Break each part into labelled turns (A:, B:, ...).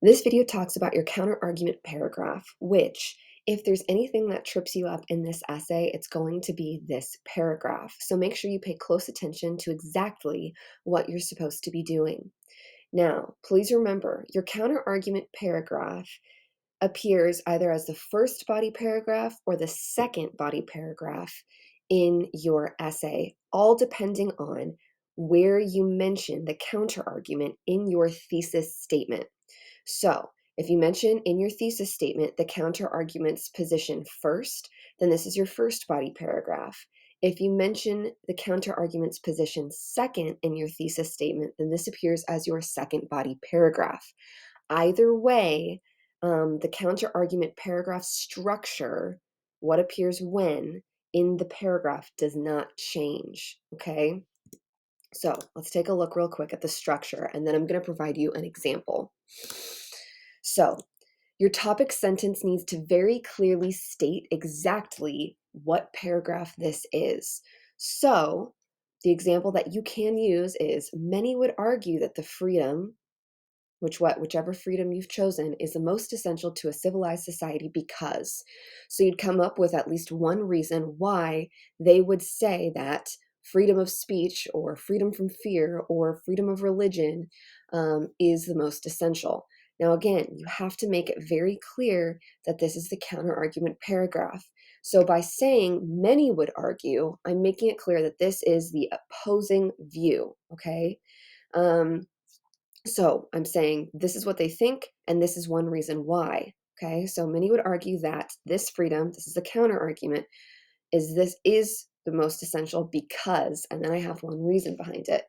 A: This video talks about your counter-argument paragraph, which, if there's anything that trips you up in this essay, it's going to be this paragraph. So make sure you pay close attention to exactly what you're supposed to be doing. Now, please remember, your counter-argument paragraph appears either as the first body paragraph or the second body paragraph in your essay, all depending on where you mention the counter-argument in your thesis statement. So, if you mention in your thesis statement the counter argument's position first, then this is your first body paragraph. If you mention the counter argument's position second in your thesis statement, then this appears as your second body paragraph. Either way, the counter argument paragraph structure, what appears when in the paragraph, does not change. Okay? So let's take a look real quick at the structure, and then I'm going to provide you an example. So, your topic sentence needs to very clearly state exactly what paragraph this is. So, the example that you can use is many would argue that the freedom, whichever freedom you've chosen, is the most essential to a civilized society because. So you'd come up with at least one reason why they would say that freedom of speech or freedom from fear or freedom of religion is the most essential. Now, again, you have to make it very clear that this is the counter argument paragraph. So by saying many would argue, I'm making it clear that this is the opposing view, okay? So I'm saying this is what they think, and this is one reason why. Okay, so many would argue that this freedom, this is a counter argument, is the most essential because, and then I have one reason behind it.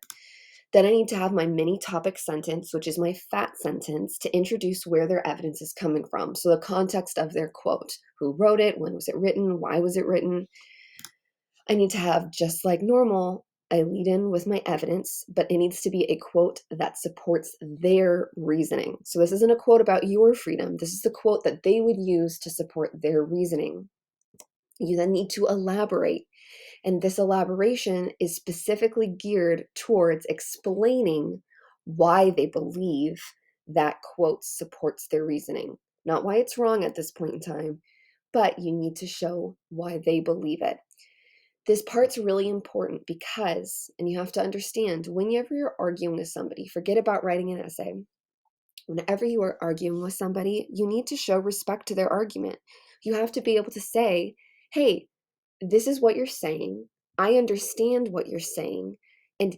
A: Then I need to have my mini topic sentence, which is my fat sentence, to introduce where their evidence is coming from. So the context of their quote, who wrote it, when was it written, why was it written. I need to have, just like normal, I lead in with my evidence, but it needs to be a quote that supports their reasoning. So this isn't a quote about your freedom. This is the quote that they would use to support their reasoning. You then need to elaborate. And this elaboration is specifically geared towards explaining why they believe that quote supports their reasoning. Not why it's wrong at this point in time, but you need to show why they believe it. This part's really important because, and you have to understand, whenever you're arguing with somebody, forget about writing an essay. Whenever you are arguing with somebody, you need to show respect to their argument. You have to be able to say, hey, this is what you're saying. I understand what you're saying. And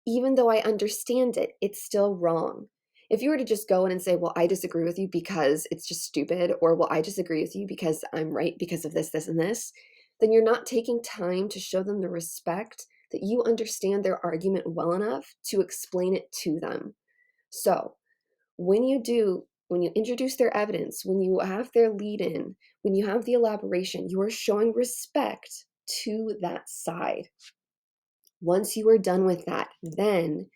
A: even though I understand it, it's still wrong. If you were to just go in and say, well, I disagree with you because it's just stupid, or well, I disagree with you because I'm right because of this, this, and this, then you're not taking time to show them the respect that you understand their argument well enough to explain it to them. So, when you introduce their evidence, when you have their lead in, when you have the elaboration, you are showing respect to that side. Once you are done with that, then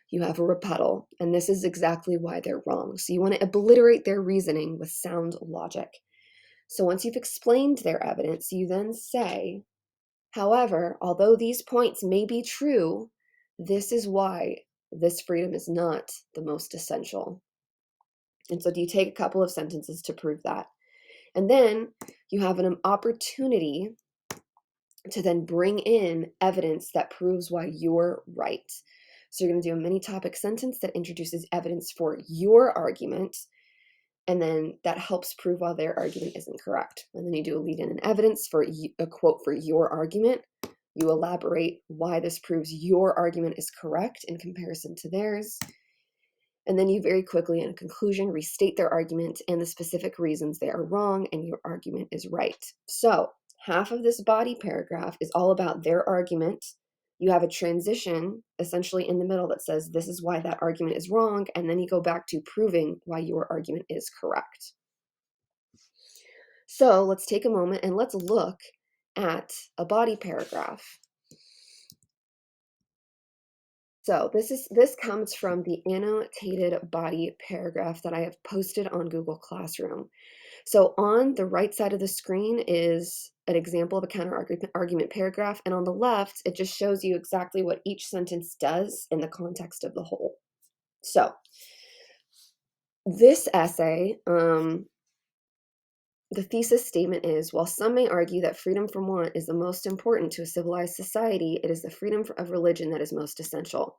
A: you have a rebuttal, and this is exactly why they're wrong. So you want to obliterate their reasoning with sound logic. So once you've explained their evidence, you then say, however, although these points may be true, this is why this freedom is not the most essential. And so you take a couple of sentences to prove that. And then you have an opportunity to then bring in evidence that proves why you're right. So you're going to do a mini topic sentence that introduces evidence for your argument, and then that helps prove why their argument isn't correct. And then you do a lead in and evidence for a quote for your argument. You elaborate why this proves your argument is correct in comparison to theirs. And then you very quickly, in conclusion, restate their argument and the specific reasons they are wrong and your argument is right. So, half of this body paragraph is all about their argument. You have a transition essentially in the middle that says this is why that argument is wrong, and then you go back to proving why your argument is correct. So, let's take a moment and let's look at a body paragraph. So this comes from the annotated body paragraph that I have posted on Google Classroom. So on the right side of the screen is an example of a counter argument paragraph, and on the left, it just shows you exactly what each sentence does in the context of the whole. So This essay, the thesis statement is, while some may argue that freedom from want is the most important to a civilized society, it is the freedom of religion that is most essential.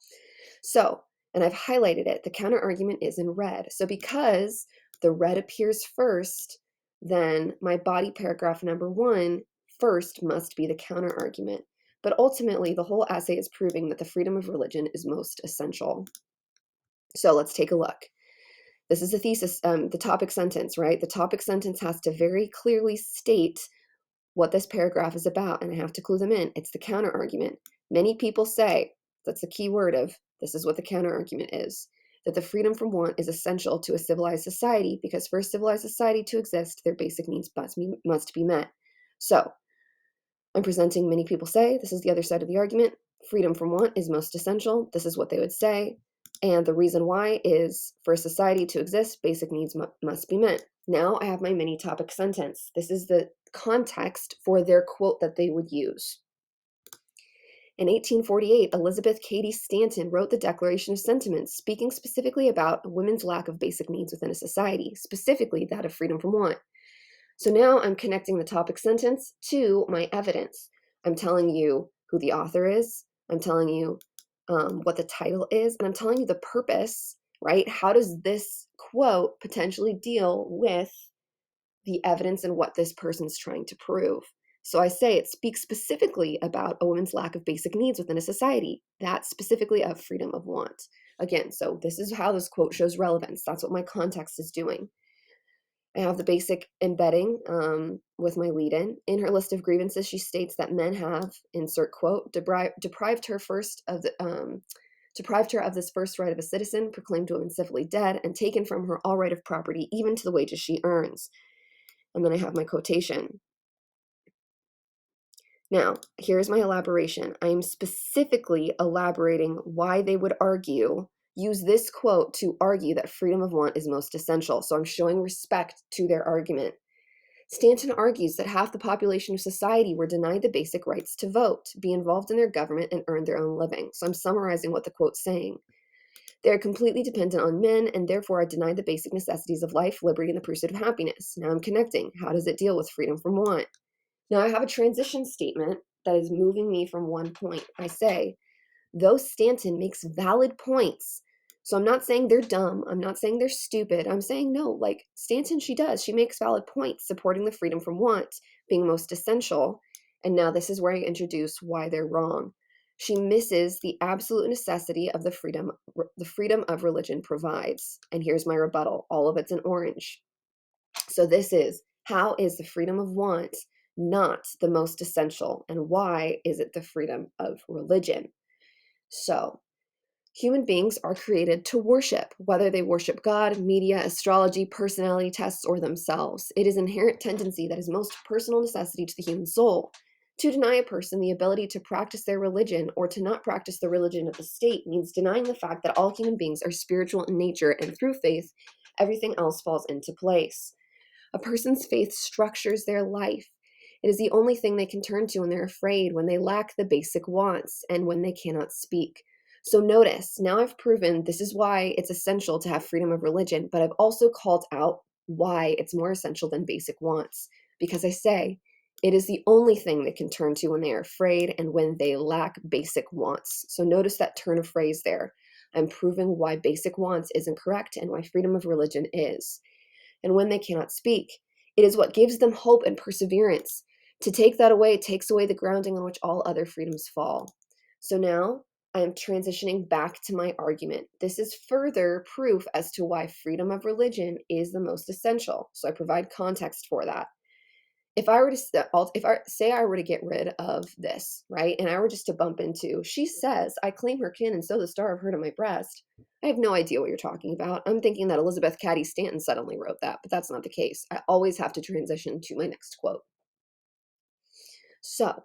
A: So, and I've highlighted it, the counter argument is in red. So because the red appears first, then my body paragraph number 1 first must be the counter argument. But ultimately, the whole essay is proving that the freedom of religion is most essential. So let's take a look. This is the thesis, the topic sentence, right? The topic sentence has to very clearly state what this paragraph is about, and I have to clue them in. It's the counter argument. Many people say, that's the key word of this is what the counter argument is, that the freedom from want is essential to a civilized society because for a civilized society to exist, their basic needs must be met. So I'm presenting many people say, this is the other side of the argument, freedom from want is most essential. This is what they would say. And the reason why is for a society to exist, basic needs must be met. Now I have my mini topic sentence. This is the context for their quote that they would use. In 1848, Elizabeth Cady Stanton wrote the Declaration of Sentiments, speaking specifically about women's lack of basic needs within a society, specifically that of freedom from want. So now I'm connecting the topic sentence to my evidence. I'm telling you who the author is. I'm telling you what the title is, and I'm telling you the purpose, right? How does this quote potentially deal with the evidence and what this person's trying to prove? So I say it speaks specifically about a woman's lack of basic needs within a society, that specifically of freedom of want. Again, so this is how this quote shows relevance. That's what my context is doing. I have the basic embedding with my lead-in. In her list of grievances, she states that men have, insert quote, deprived her of this first right of a citizen, proclaimed women civilly dead, and taken from her all right of property, even to the wages she earns. And then I have my quotation. Now, here's my elaboration. I am specifically elaborating why they would use this quote to argue that freedom of want is most essential. So I'm showing respect to their argument. Stanton argues that half the population of society were denied the basic rights to vote, be involved in their government, and earn their own living. So I'm summarizing what the quote's saying. They are completely dependent on men and therefore are denied the basic necessities of life, liberty, and the pursuit of happiness. Now I'm connecting. How does it deal with freedom from want? Now I have a transition statement that is moving me from one point. I say, though Stanton makes valid points. So I'm not saying they're dumb. I'm not saying they're stupid. I'm saying no, like Stanton, she does. She makes valid points supporting the freedom from want being most essential. And now this is where I introduce why they're wrong. She misses the absolute necessity of the freedom of religion provides. And here's my rebuttal. All of it's in orange. So this is, how is the freedom of want not the most essential? And why is it the freedom of religion? So human beings are created to worship, whether they worship God, media, astrology, personality tests, or themselves. It is an inherent tendency that is most personal necessity to the human soul. To deny a person the ability to practice their religion or to not practice the religion of the state means denying the fact that all human beings are spiritual in nature, and through faith, everything else falls into place. A person's faith structures their life. It is the only thing they can turn to when they're afraid, when they lack the basic wants, and when they cannot speak. So notice, now I've proven this is why it's essential to have freedom of religion, but I've also called out why it's more essential than basic wants. Because I say it is the only thing they can turn to when they are afraid and when they lack basic wants. So notice that turn of phrase there. I'm proving why basic wants isn't correct and why freedom of religion is. And when they cannot speak, it is what gives them hope and perseverance. To take that away takes away the grounding on which all other freedoms fall. So now I am transitioning back to my argument. This is further proof as to why freedom of religion is the most essential. So I provide context for that. If I were to say I were to get rid of this, right, and I were just to bump into, she says, I claim her kin and sew the star of her to my breast. I have no idea what you're talking about. I'm thinking that Elizabeth Cady Stanton suddenly wrote that, but that's not the case. I always have to transition to my next quote. So,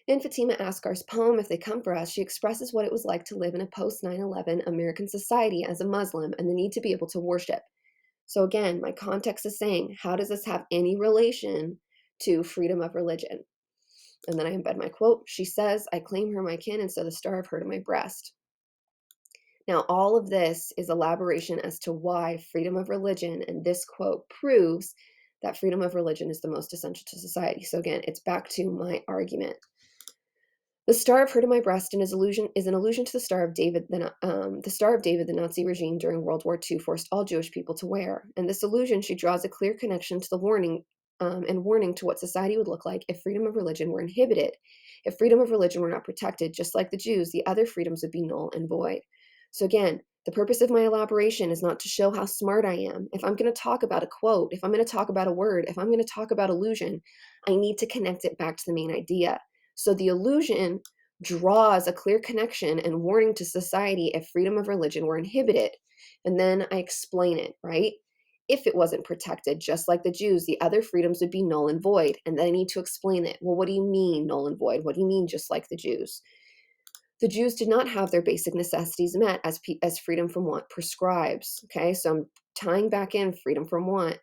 A: in Fatima Asghar's poem, If They Come For Us, she expresses what it was like to live in a post 9/11 American society as a Muslim and the need to be able to worship. So again, my context is saying, how does this have any relation to freedom of religion? And then I embed my quote. She says, I claim her my kin and sew the star of her to my breast. Now, all of this is elaboration as to why freedom of religion, and this quote proves that freedom of religion is the most essential to society. So again, it's back to my argument. The Star of Her to My Breast and is an allusion to the Star of David, the Star of David the Nazi regime during World War II forced all Jewish people to wear. In this allusion, she draws a clear connection to the warning to what society would look like if freedom of religion were inhibited. If freedom of religion were not protected, just like the Jews, the other freedoms would be null and void. So again, the purpose of my elaboration is not to show how smart I am. If I'm going to talk about a quote, if I'm going to talk about a word, if I'm going to talk about illusion, I need to connect it back to the main idea. So the illusion draws a clear connection and warning to society if freedom of religion were inhibited. And then I explain it, right? If it wasn't protected, just like the Jews, the other freedoms would be null and void. And then I need to explain it. Well, what do you mean null and void? What do you mean just like the Jews? The Jews did not have their basic necessities met as freedom from want prescribes. Okay, so I'm tying back in freedom from want.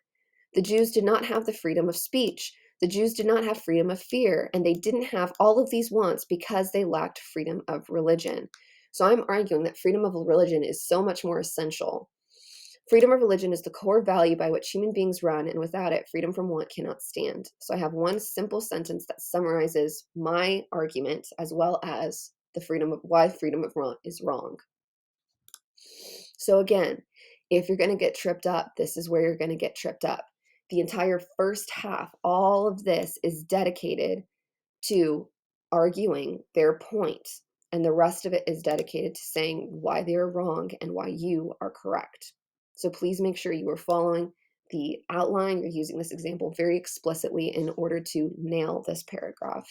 A: The Jews did not have the freedom of speech. The Jews did not have freedom of fear, and they didn't have all of these wants because they lacked freedom of religion. So I'm arguing that freedom of religion is so much more essential. Freedom of religion is the core value by which human beings run, and without it, freedom from want cannot stand. So I have one simple sentence that summarizes my argument as well as the freedom of why freedom of want is wrong. So again, if you're going to get tripped up, this is where you're going to get tripped up. The entire first half, all of this is dedicated to arguing their point, and the rest of it is dedicated to saying why they are wrong and why you are correct. So please make sure you are following the outline. You're using this example very explicitly in order to nail this paragraph.